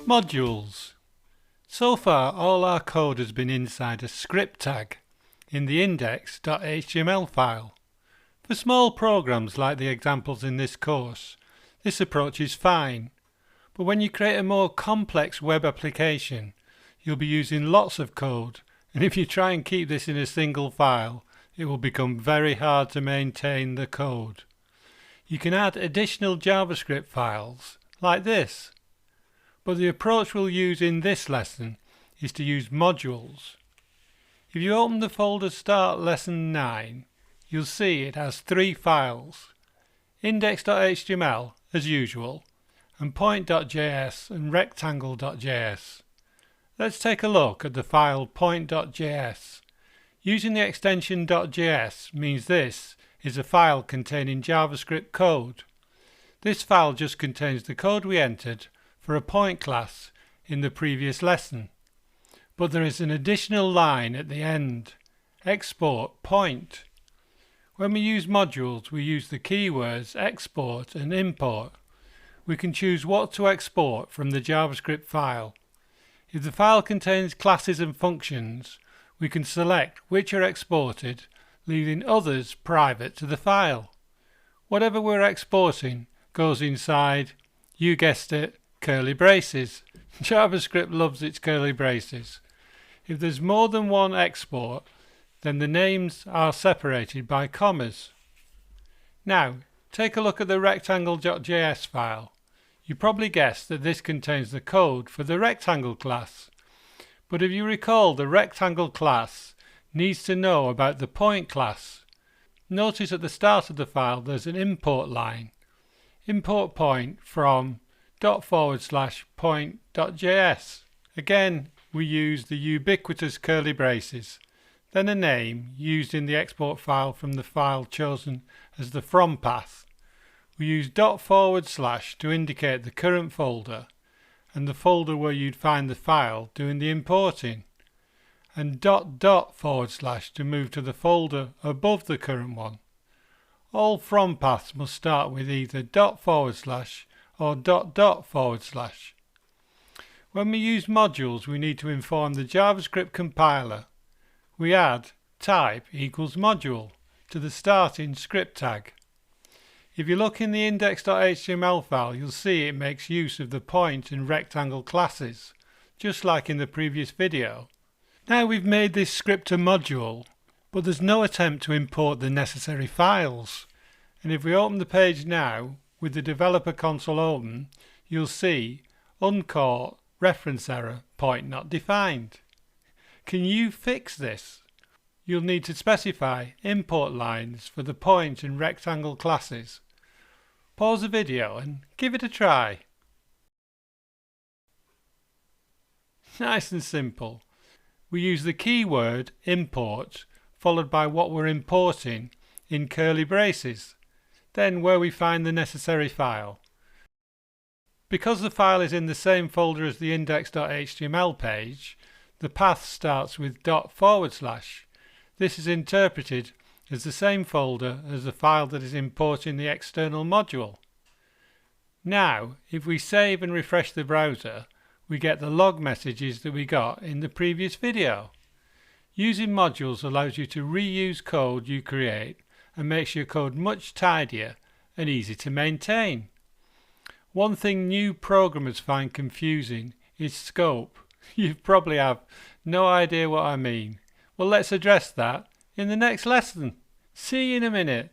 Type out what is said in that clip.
Modules. So far all our code has been inside a script tag in the index.html file. For small programs like the examples in this course, this approach is fine, but when you create a more complex web application, you'll be using lots of code, and if you try and keep this in a single file, it will become very hard to maintain the code. You can add additional JavaScript files, like this, but the approach we'll use in this lesson is to use modules. If you open the folder Start Lesson 9, you'll see it has three files: index.html as usual, and point.js and rectangle.js. Let's take a look at the file point.js. Using the extension .js means this is a file containing JavaScript code. This file just contains the code we entered for a point class in the previous lesson. But there is an additional line at the end: export point. When we use modules, we use the keywords export and import. We can choose what to export from the JavaScript file. If the file contains classes and functions, we can select which are exported, leaving others private to the file. Whatever we're exporting goes inside, you guessed it, curly braces. JavaScript loves its curly braces. If there's more than one export, then the names are separated by commas. Now, take a look at the rectangle.js file. You probably guessed that this contains the code for the rectangle class. But if you recall, the rectangle class needs to know about the point class. Notice at the start of the file there's an import line. Import point from ./point.js. Again, we use the ubiquitous curly braces, then a name used in the export file from the file chosen as the from path. We use ./ to indicate the current folder and the folder where you'd find the file doing the importing, and .. to move to the folder above the current one. All from paths must start with either ./ or ... When we use modules, we need to inform the JavaScript compiler. We add type equals module to the starting script tag. If you look in the index.html file, you'll see it makes use of the point and rectangle classes, just like in the previous video. Now we've made this script a module, but there's no attempt to import the necessary files. And if we open the page now, with the developer console open, you'll see uncaught reference error, point not defined. Can you fix this? You'll need to specify import lines for the point and rectangle classes. Pause the video and give it a try. Nice and simple. We use the keyword import followed by what we're importing in curly braces, then where we find the necessary file. Because the file is in the same folder as the index.html page, the path starts with ./. This is interpreted as the same folder as the file that is importing the external module. Now, if we save and refresh the browser, we get the log messages that we got in the previous video. Using modules allows you to reuse code you create and makes your code much tidier and easy to maintain. One thing new programmers find confusing is scope. You probably have no idea what I mean. Well, let's address that in the next lesson. See you in a minute.